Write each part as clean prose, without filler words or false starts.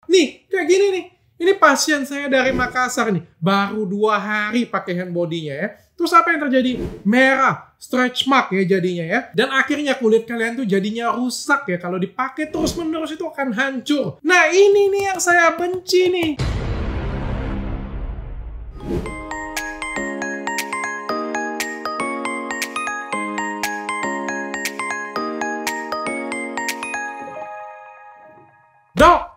Nih, kayak gini nih. Ini pasien saya dari Makassar nih. Baru 2 hari pakai hand body-nya ya. Terus apa yang terjadi? Merah, stretch mark ya jadinya ya. Dan akhirnya kulit kalian tuh jadinya rusak ya. Kalau dipakai terus-menerus itu akan hancur. Nah ini nih yang saya benci nih.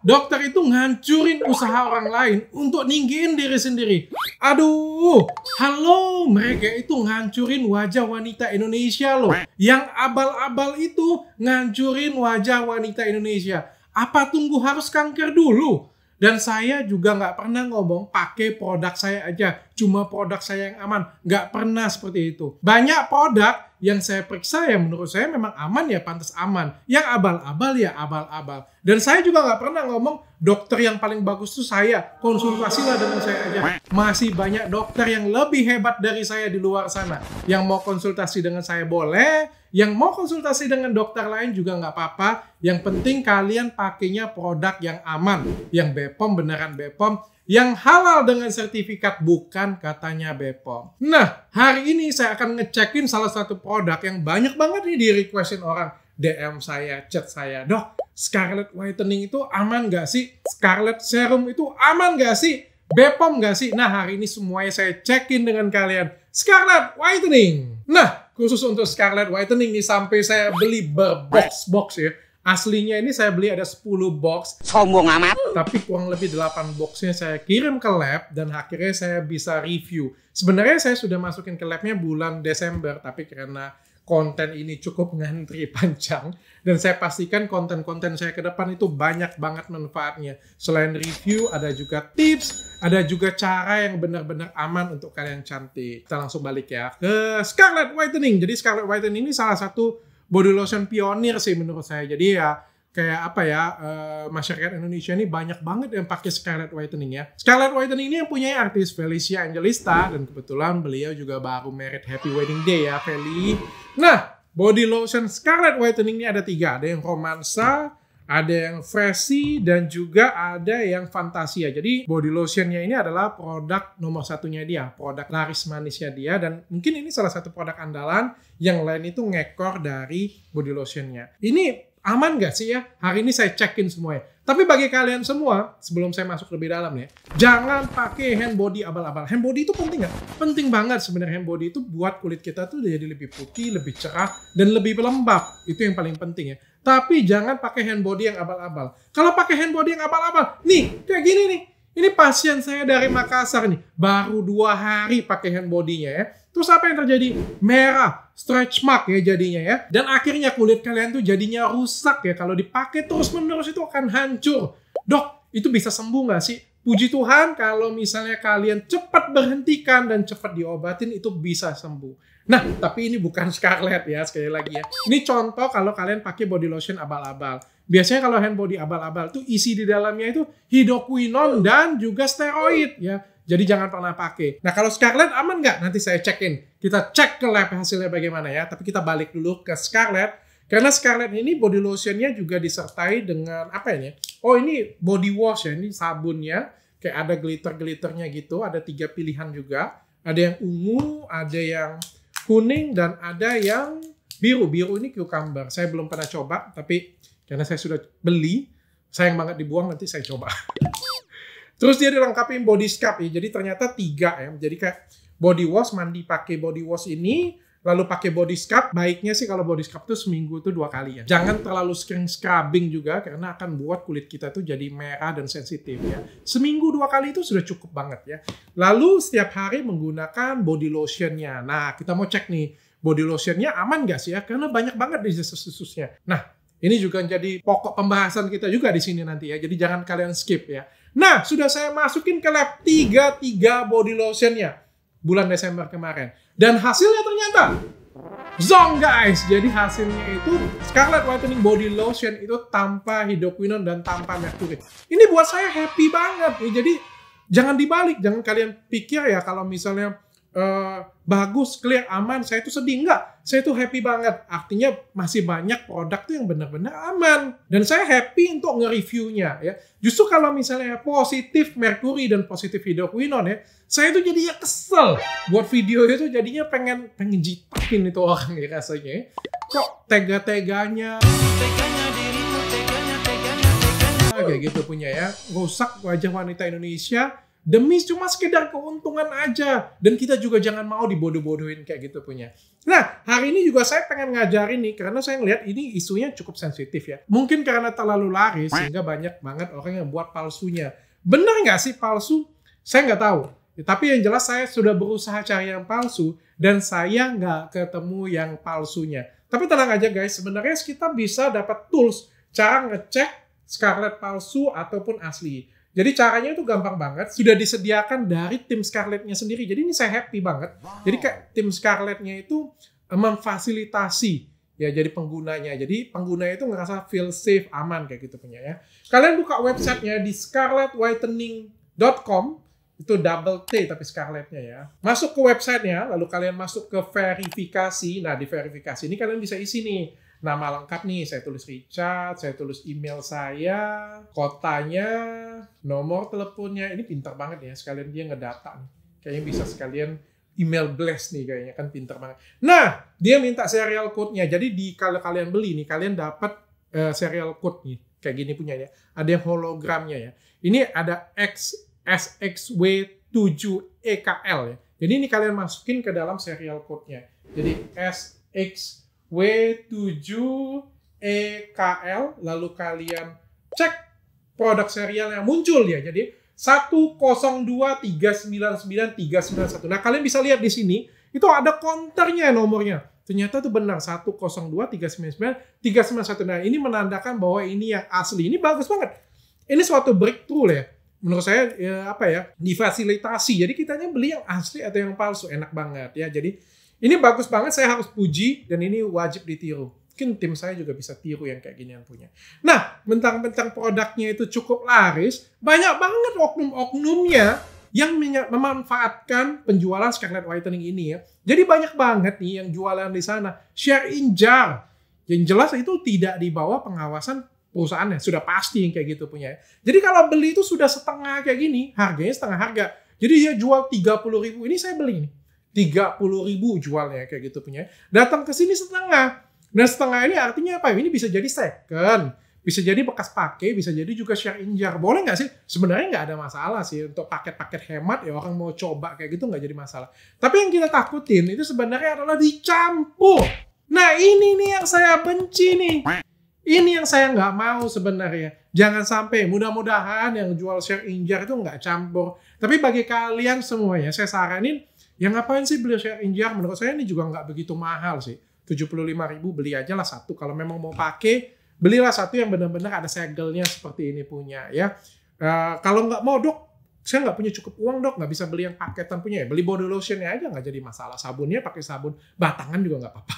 Dokter itu ngancurin usaha orang lain untuk ninggiin diri sendiri. Aduh, halo, mereka itu ngancurin wajah wanita Indonesia loh. Yang abal-abal itu ngancurin wajah wanita Indonesia. Apa tunggu harus kanker dulu? Dan saya juga nggak pernah ngomong pakai produk saya aja. Cuma produk saya yang aman. Nggak pernah seperti itu. Banyak produk yang saya periksa yang menurut saya memang aman ya pantas aman. Yang abal-abal ya abal-abal. Dan saya juga nggak pernah ngomong dokter yang paling bagus itu saya. Konsultasilah dengan saya aja. Masih banyak dokter yang lebih hebat dari saya di luar sana. Yang mau konsultasi dengan saya boleh. Yang mau konsultasi dengan dokter lain juga nggak apa-apa. Yang penting kalian pakainya produk yang aman. Yang BPOM beneran BPOM. Yang halal dengan sertifikat, bukan katanya BPOM. Nah, hari ini saya akan ngecekin salah satu produk yang banyak banget nih di requestin orang. DM saya, chat saya. Dok, Scarlett Whitening itu aman nggak sih? Scarlett Serum itu aman nggak sih? BPOM nggak sih? Nah, hari ini semuanya saya cekin dengan kalian. Scarlett Whitening. Nah, khusus untuk Scarlett Whitening nih sampai saya beli berbox-box ya. Aslinya ini saya beli ada 10 box. Sombong amat. Tapi kurang lebih 8 boxnya saya kirim ke lab dan akhirnya saya bisa review. Sebenarnya saya sudah masukin ke labnya bulan Desember, tapi karena konten ini cukup ngantri panjang dan saya pastikan konten-konten saya ke depan itu banyak banget manfaatnya. Selain review, ada juga tips, ada juga cara yang benar-benar aman untuk kalian cantik. Kita langsung balik ya ke Scarlett Whitening. Jadi Scarlett Whitening ini salah satu body lotion pionir sih menurut saya. Jadi ya kayak apa ya, masyarakat Indonesia ini banyak banget yang pakai Scarlett Whitening ya. Scarlett Whitening ini yang punya artis Felicia Angelista dan kebetulan beliau juga baru married. Happy wedding day ya Feli. Nah, body lotion Scarlett Whitening ini ada 3. Ada yang romansa, ada yang freshy, dan juga ada yang fantasia. Jadi body lotionnya ini adalah produk nomor satunya dia, produk laris manisnya dia, dan mungkin ini salah satu produk andalan. Yang lain itu ngekor dari body lotionnya. Ini aman nggak sih ya? Hari ini saya cekin semuanya. Tapi bagi kalian semua, sebelum saya masuk lebih dalam ya, jangan pakai hand body abal-abal. Hand body itu penting nggak? Penting banget sebenarnya hand body itu buat kulit kita tuh jadi lebih putih, lebih cerah, dan lebih lembab. Itu yang paling penting ya. Tapi jangan pakai hand body yang abal-abal. Kalau pakai hand body yang abal-abal, nih kayak gini nih. Ini pasien saya dari Makassar nih. Baru 2 hari pakai hand body-nya ya. Terus apa yang terjadi? Merah, stretch mark ya jadinya ya. Dan akhirnya kulit kalian tuh jadinya rusak ya. Kalau dipakai terus-menerus itu akan hancur. Dok, itu bisa sembuh nggak sih? Puji Tuhan kalau misalnya kalian cepat berhentikan dan cepat diobatin itu bisa sembuh. Nah, tapi ini bukan Scarlett ya, sekali lagi ya. Ini contoh kalau kalian pakai body lotion abal-abal. Biasanya kalau hand body abal-abal tuh isi di dalamnya itu hidroquinone dan juga steroid ya. Jadi jangan pernah pakai. Nah kalau Scarlett aman nggak? Nanti saya cekin. Kita cek ke lab hasilnya bagaimana ya. Tapi kita balik dulu ke Scarlett. Karena Scarlett ini body lotionnya juga disertai dengan apa ini? Oh ini body wash ya. Ini sabunnya. Kayak ada glitter-glitternya gitu. Ada 3 pilihan juga. Ada yang ungu, ada yang kuning, dan ada yang biru. Biru ini cucumber. Saya belum pernah coba. Tapi karena saya sudah beli, sayang banget dibuang, nanti saya coba. Terus dia dilengkapi body scrub ya. Jadi ternyata 3 ya. Jadi kayak body wash, mandi pakai body wash ini, lalu pakai body scrub. Baiknya sih kalau body scrub tuh seminggu tuh 2 kali ya. Jangan terlalu sering scrubbing juga karena akan buat kulit kita tuh jadi merah dan sensitif ya. Seminggu 2 kali itu sudah cukup banget ya. Lalu setiap hari menggunakan body lotionnya. Nah kita mau cek nih, body lotionnya aman nggak sih ya? Karena banyak banget desas-desusnya. Nah ini juga jadi pokok pembahasan kita juga di sini nanti ya. Jadi jangan kalian skip ya. Nah, sudah saya masukin ke lab 3 body lotionnya bulan Desember kemarin. Dan hasilnya ternyata zong guys. Jadi hasilnya itu Scarlett Whitening body lotion itu tanpa hidroquinone dan tanpa merkuri. Ini buat saya happy banget ya. Jadi jangan dibalik. Jangan kalian pikir ya kalau misalnya bagus, clear, aman, saya tuh sedih. Enggak, saya tuh happy banget. Artinya masih banyak produk tuh yang benar-benar aman. Dan saya happy untuk nge-reviewnya ya. Justru kalau misalnya positif Mercury dan positif hidroquinon ya, saya tuh jadinya kesel. Buat video itu jadinya pengen jitakin itu orang ya rasanya ya. Kok tega-teganya kayak gitu punya ya, rusak wajah wanita Indonesia demi cuma sekedar keuntungan aja. Dan kita juga jangan mau dibodoh-bodohin kayak gitu punya. Nah, hari ini juga saya pengen ngajarin nih, karena saya ngeliat ini isunya cukup sensitif ya. Mungkin karena terlalu laris, sehingga banyak banget orang yang buat palsunya. Bener nggak sih palsu? Saya nggak tahu. Ya, tapi yang jelas saya sudah berusaha cari yang palsu, dan saya nggak ketemu yang palsunya. Tapi tenang aja guys, sebenarnya kita bisa dapat tools cara ngecek Scarlett palsu ataupun asli. Jadi caranya itu gampang banget, sudah disediakan dari tim Scarlettnya sendiri. Jadi ini saya happy banget. Jadi kayak tim Scarlettnya itu memfasilitasi ya jadi penggunanya. Jadi pengguna itu ngerasa feel safe, aman kayak gitu punya ya. Kalian buka websitenya di scarlettwhitening.com, itu double T tapi Scarlettnya ya. Masuk ke websitenya, lalu kalian masuk ke verifikasi. Nah di verifikasi ini kalian bisa isi nih. Nama lengkap nih, saya tulis Richard, saya tulis email saya, kotanya, nomor teleponnya. Ini pintar banget ya, sekalian dia ngedata nih. Kayaknya bisa sekalian email blast nih kayaknya, kan pintar banget. Nah, dia minta serial code-nya. Jadi kalau kalian beli nih, kalian dapat serial code nih. Kayak gini punya ya. Ada yang hologramnya ya. Ini ada SXW7EKL ya. Jadi ini kalian masukin ke dalam serial code-nya. Jadi SXW7EKL, lalu kalian cek produk serial yang muncul ya. Jadi 102399391. Nah, kalian bisa lihat di sini itu ada counternya nomornya. Ternyata itu benar 102399391. Nah, ini menandakan bahwa ini yang asli. Ini bagus banget. Ini suatu breakthrough ya. Menurut saya ya, difasilitasi. Jadi kitanya beli yang asli atau yang palsu, enak banget ya. Jadi ini bagus banget, saya harus puji, dan ini wajib ditiru. Mungkin tim saya juga bisa tiru yang kayak gini yang punya. Nah, mentang-mentang produknya itu cukup laris, banyak banget oknum-oknumnya yang memanfaatkan penjualan Scarlett Whitening ini ya. Jadi banyak banget nih yang jualan di sana. Share in jar. Yang jelas itu tidak di bawah pengawasan perusahaannya. Sudah pasti yang kayak gitu punya. Jadi kalau beli itu sudah setengah kayak gini, harganya setengah harga. Jadi dia jual 30.000, ini saya beli nih. 30.000 jualnya kayak gitu punya. Datang ke sini setengah. Nah setengah ini artinya apa? Ini bisa jadi second, bisa jadi bekas pakai, bisa jadi juga share in jar. Boleh nggak sih? Sebenarnya nggak ada masalah sih untuk paket-paket hemat ya, orang mau coba kayak gitu nggak jadi masalah. Tapi yang kita takutin itu sebenarnya adalah dicampur. Nah ini nih yang saya benci nih. Ini yang saya nggak mau sebenarnya. Jangan sampai, mudah-mudahan yang jual share in jar itu nggak campur. Tapi bagi kalian semuanya, saya saranin yang ngapain sih beli share in jar? Menurut saya ini juga nggak begitu mahal sih. 75.000 beli aja lah satu. Kalau memang mau pakai, belilah satu yang benar-benar ada segelnya seperti ini punya ya. Kalau nggak mau dok, saya nggak punya cukup uang dok, nggak bisa beli yang paketan punya ya. Beli body lotionnya aja nggak jadi masalah. Sabunnya pakai sabun batangan juga nggak apa-apa.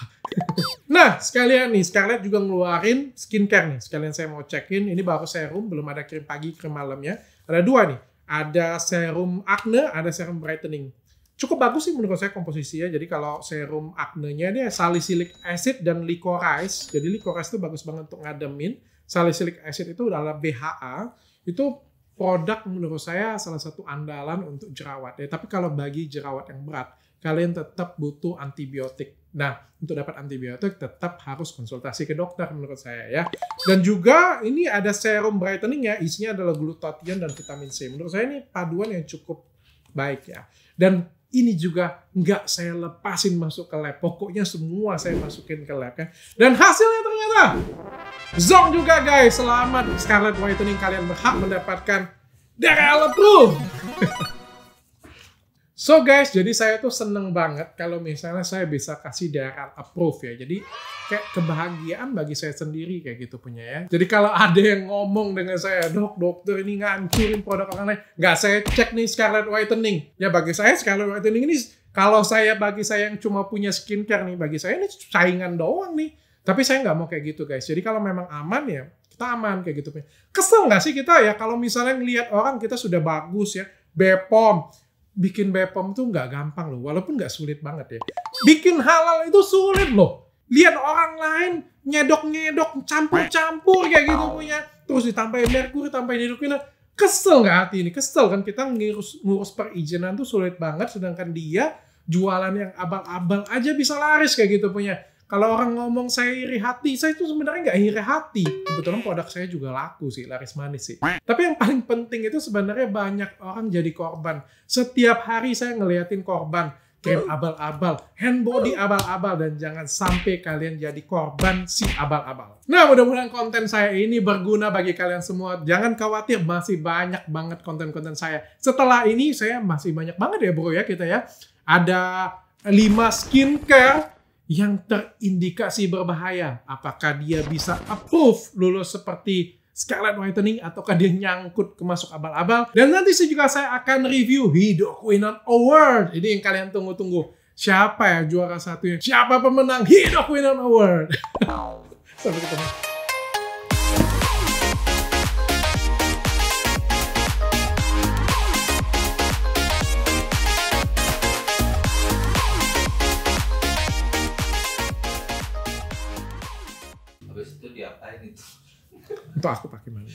Nah sekalian nih, Scarlett juga ngeluarin skincare nih. Sekalian saya mau cekin, ini baru serum, belum ada krim pagi, krim malamnya. Ada dua nih, ada serum acne, ada serum brightening. Cukup bagus sih menurut saya komposisinya. Jadi kalau serum acne-nya dia salicylic acid dan licorice. Jadi licorice itu bagus banget untuk ngademin. Salicylic acid itu adalah BHA. Itu produk menurut saya salah satu andalan untuk jerawat. Ya, tapi kalau bagi jerawat yang berat, kalian tetap butuh antibiotik. Nah, untuk dapat antibiotik tetap harus konsultasi ke dokter menurut saya ya. Dan juga ini ada serum brightening ya. Isinya adalah glutathione dan vitamin C. Menurut saya ini paduan yang cukup baik ya. Dan ini juga nggak saya lepasin masuk ke lab. Pokoknya semua saya masukin ke lab kan. Dan hasilnya ternyata zonk juga guys. Selamat Scarlett Whitening, kalian berhak mendapatkan DRL approved. So guys, jadi saya tuh seneng banget kalau misalnya saya bisa kasih DRL approve ya. Jadi kayak kebahagiaan bagi saya sendiri kayak gitu punya ya. Jadi kalau ada yang ngomong dengan saya, dokter ini ngancurin produk orang lain, nggak saya cek nih Scarlett Whitening. Ya bagi saya Scarlett Whitening ini, kalau bagi saya yang cuma punya skincare nih, bagi saya ini saingan doang nih. Tapi saya nggak mau kayak gitu guys. Jadi kalau memang aman ya, kita aman kayak gitu punya. Kesel nggak sih kita ya kalau misalnya ngelihat orang kita sudah bagus ya, BPOM, bikin BPOM tuh nggak gampang loh, walaupun nggak sulit banget ya. Bikin halal itu sulit loh. Lihat orang lain nyedok-nyedok, campur-campur kayak gitu punya. Terus ditambahin merkuri, tambahin hidroquinone. Kesel nggak hati ini? Kesel kan, kita ngurus perizinan tuh sulit banget, sedangkan dia jualan yang abal-abal aja bisa laris kayak gitu punya. Kalau orang ngomong saya iri hati, saya itu sebenarnya nggak iri hati. Kebetulan produk saya juga laku sih, laris manis sih. Tapi yang paling penting itu sebenarnya banyak orang jadi korban. Setiap hari saya ngeliatin korban. Krim abal-abal, hand body abal-abal, dan jangan sampai kalian jadi korban si abal-abal. Nah, mudah-mudahan konten saya ini berguna bagi kalian semua. Jangan khawatir, masih banyak banget konten-konten saya. Setelah ini saya masih banyak banget ya bro ya kita ya. Ada 5 skincare yang terindikasi berbahaya. Apakah dia bisa approve lulus seperti Scarlet Whitening ataukah dia nyangkut ke masuk abal-abal. Dan nanti juga saya akan review Hydroquinone Award. Ini yang kalian tunggu-tunggu. Siapa ya juara satunya? Siapa pemenang Hydroquinone Award? Sampai ketemu. Habis itu diapain itu? Untuk aku pakai mandi.